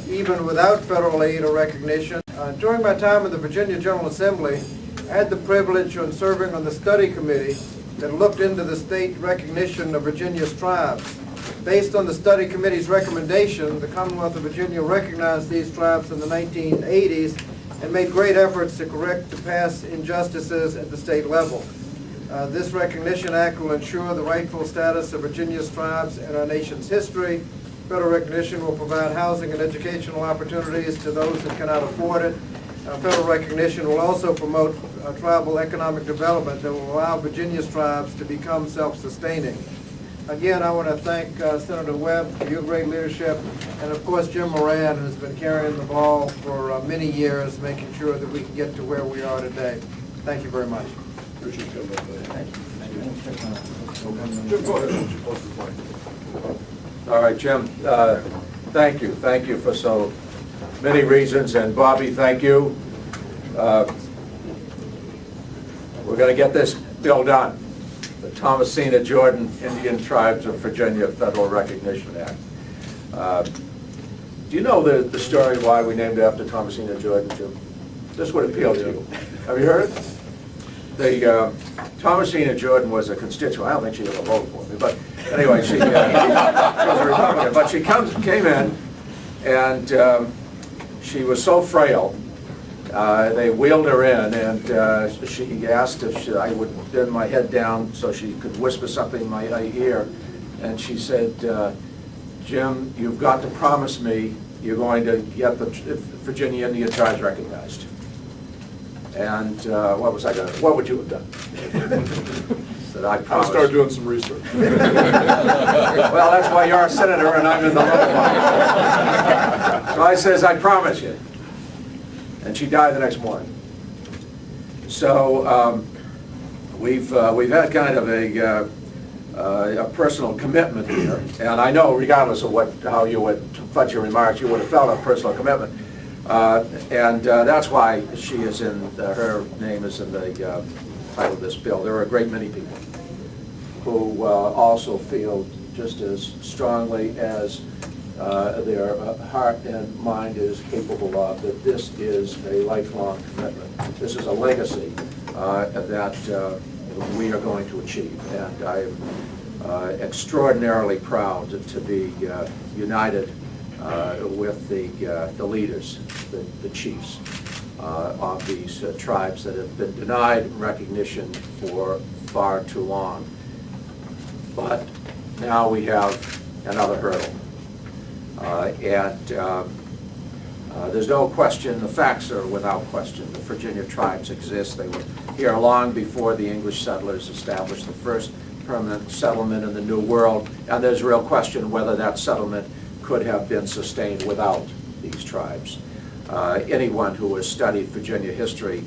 even without federal aid or recognition. During my time in the Virginia General Assembly, I had the privilege of serving on the study committee that looked into the state recognition of Virginia's tribes. Based on the study committee's recommendation, the Commonwealth of Virginia recognized these tribes in the 1980s and made great efforts to correct the past injustices at the state level. This Recognition Act will ensure the rightful status of Virginia's tribes in our nation's history. Federal recognition will provide housing and educational opportunities to those who cannot afford it. Federal recognition will also promote tribal economic development that will allow Virginia's tribes to become self-sustaining. Again, I want to thank Senator Webb for your great leadership, and of course Jim Moran, who's been carrying the ball for many years, making sure that we can get to where we are today. Thank you very much. Appreciate you. Thank you. Jim, go ahead. All right, Jim, thank you. Thank you for so many reasons, and Bobby, thank you. We're going to get this bill done. The Thomasina Jordan Indian Tribes of Virginia Federal Recognition Act. Do you know the story why we named it after Thomasina Jordan, Jim? This would appeal to you. Have you heard it? The Thomasina Jordan was a constituent. I don't think she ever voted for me, but anyway, she was a Republican. But she came in, and she was so frail. They wheeled her in, and she asked if I would bend my head down so she could whisper something in my ear. And she said, Jim, you've got to promise me you're going to get the Virginia Indian Tribes recognized. And what was I going to do? What would you have done? Said, I promise. I'll start doing some research. Well, that's why you're a senator and I'm in the little one. So I says, I promise you. And she died the next morning. So we've had kind of a personal commitment here, and I know, regardless of how you would fudge your remarks, you would have felt a personal commitment, and that's why she is in her name is in the title of this bill. There are a great many people who also feel just as strongly as their heart and mind is capable of, that this is a lifelong commitment. This is a legacy that we are going to achieve, and I am extraordinarily proud to be united with the leaders, the chiefs of these tribes that have been denied recognition for far too long. But now we have another hurdle. There's no question, the facts are without question. The Virginia tribes exist. They were here long before the English settlers established the first permanent settlement in the New World, and there's a real question whether that settlement could have been sustained without these tribes. Anyone who has studied Virginia history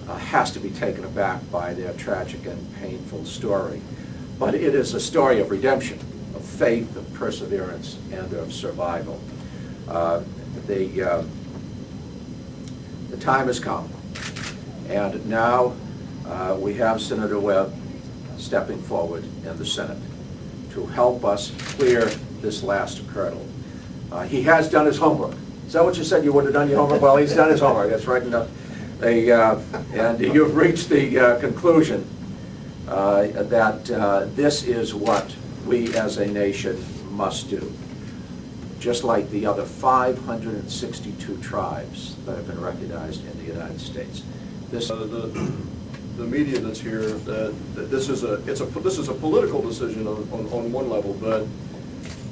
has to be taken aback by their tragic and painful story. But it is a story of redemption, of faith, of perseverance, and of survival. The time has come, and now we have Senator Webb stepping forward in the Senate to help us clear this last hurdle. He has done his homework. Is that what you said? You would have done your homework? Well, he's done his homework. That's right enough. And you've reached the conclusion that this is what we as a nation must do, just like the other 562 tribes that have been recognized in the United States. This the media that's here, that this is a political decision on one level, but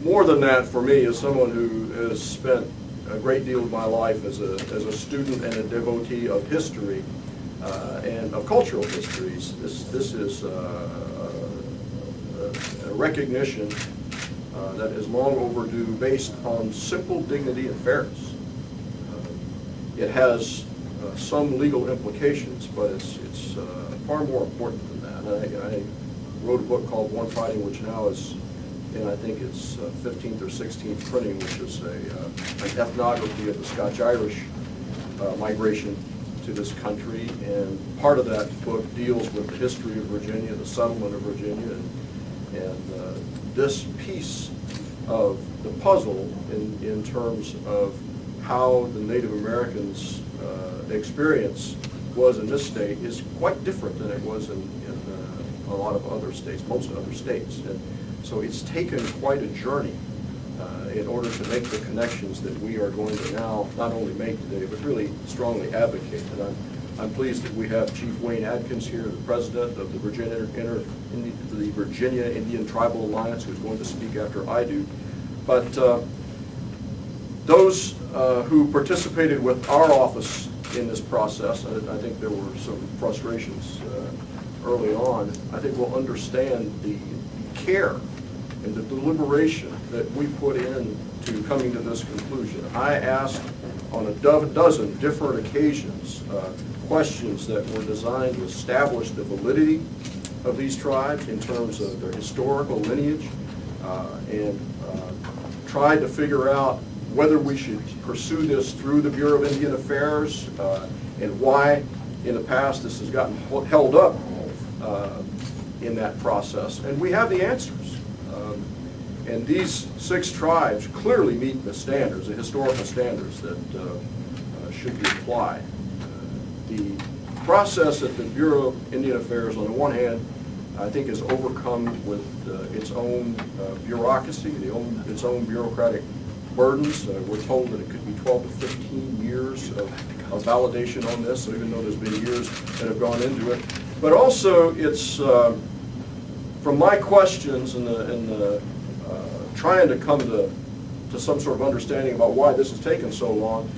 more than that, for me, as someone who has spent a great deal of my life as a student and a devotee of history and of cultural histories, this is a recognition that is long overdue, based on simple dignity and fairness. It has some legal implications, but it's far more important than that. I wrote a book called One Fighting, which now is, and I think it's 15th or 16th printing, which is an ethnography of the Scotch-Irish migration to this country. And part of that book deals with the history of Virginia, the settlement of Virginia, and this piece of the puzzle in terms of how the Native Americans' experience was in this state is quite different than it was in a lot of other states, most other states. And so it's taken quite a journey in order to make the connections that we are going to now not only make today, but really strongly advocate. And I'm pleased that we have Chief Wayne Adkins here, the president of the Virginia Indian Tribal Alliance, who's going to speak after I do. But those who participated with our office in this process, I think there were some frustrations early on, I think will understand the care and the deliberation that we put in to coming to this conclusion. I asked on a dozen different occasions questions that were designed to establish the validity of these tribes in terms of their historical lineage, and tried to figure out whether we should pursue this through the Bureau of Indian Affairs, and why in the past this has gotten held up in that process. And we have the answers. And these 6 tribes clearly meet the standards, the historical standards that should be applied. The process at the Bureau of Indian Affairs, on the one hand, I think is overcome with its own bureaucracy, its own bureaucratic burdens. We're told that it could be 12 to 15 years of validation on this, so even though there's been years that have gone into it. But also it's, from my questions and trying to come to some sort of understanding about why this has taken so long,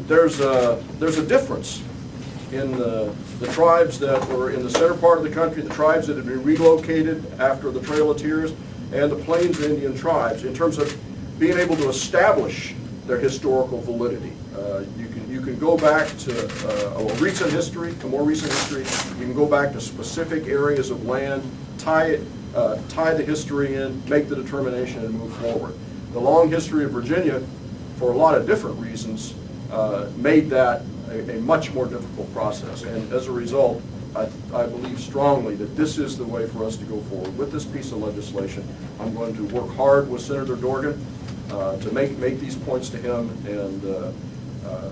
there's a difference in the tribes that were in the center part of the country, the tribes that had been relocated after the Trail of Tears, and the Plains Indian tribes in terms of being able to establish their historical validity. You can go back to a recent history, a more recent history. You can go back to specific areas of land, tie the history in, make the determination, and move forward. The long history of Virginia, for a lot of different reasons, made that a much more difficult process. And as a result, I believe strongly that this is the way for us to go forward with this piece of legislation. I'm going to work hard with Senator Dorgan to make these points to him, and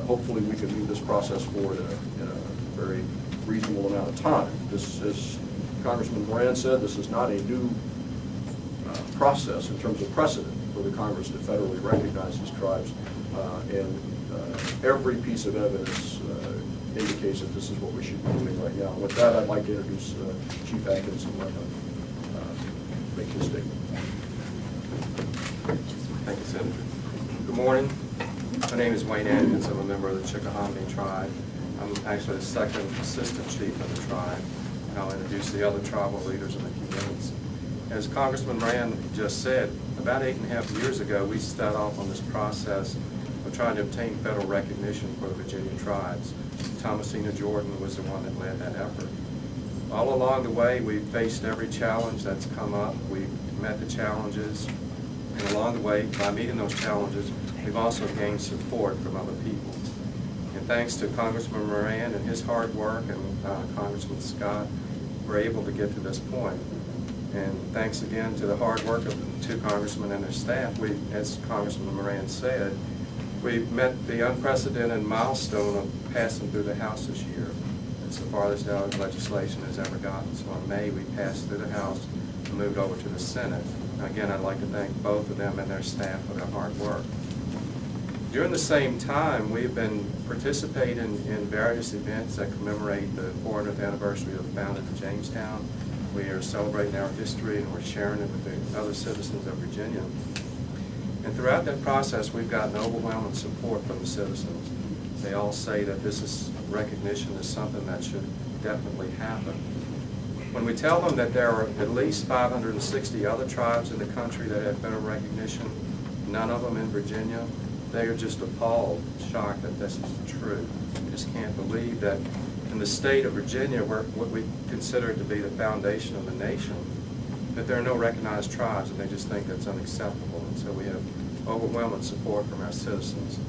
hopefully we can move this process forward in a very reasonable amount of time. This, as Congressman Moran said, this is not a new process in terms of precedent for the Congress to federally recognize these tribes, and every piece of evidence indicates that this is what we should be doing right now. With that, I'd like to introduce Chief Atkins and let him make his statement. Thank you, Senator. Good morning. My name is Wayne Atkins. I'm a member of the Chickahominy tribe. I'm actually the second assistant chief of the tribe. And I'll introduce the other tribal leaders in a few minutes. As Congressman Moran just said, about 8.5 years ago, we set off on this process of trying to obtain federal recognition for the Virginia tribes. Thomasina Jordan was the one that led that effort. All along the way, we faced every challenge that's come up. We met the challenges, and along the way, by meeting those challenges, we've also gained support from other people. And thanks to Congressman Moran and his hard work, and Congressman Scott, we're able to get to this point. And thanks again to the hard work of the 2 congressmen and their staff, as Congressman Moran said, we've met the unprecedented milestone of passing through the House this year. It's the farthest out legislation has ever gotten. So in May, we passed through the House and moved over to the Senate. Again, I'd like to thank both of them and their staff for their hard work. During the same time, we've been participating in various events that commemorate the 400th anniversary of the founding of Jamestown. We are celebrating our history, and we're sharing it with the other citizens of Virginia. And throughout that process, we've gotten overwhelming support from the citizens. They all say that this recognition is something that should definitely happen. When we tell them that there are at least 560 other tribes in the country that have federal recognition, none of them in Virginia, they are just appalled, shocked that this is true. They just can't believe that in the state of Virginia, where what we consider to be the foundation of the nation, that there are no recognized tribes, and they just think that's unacceptable. And so we have overwhelming support from our citizens.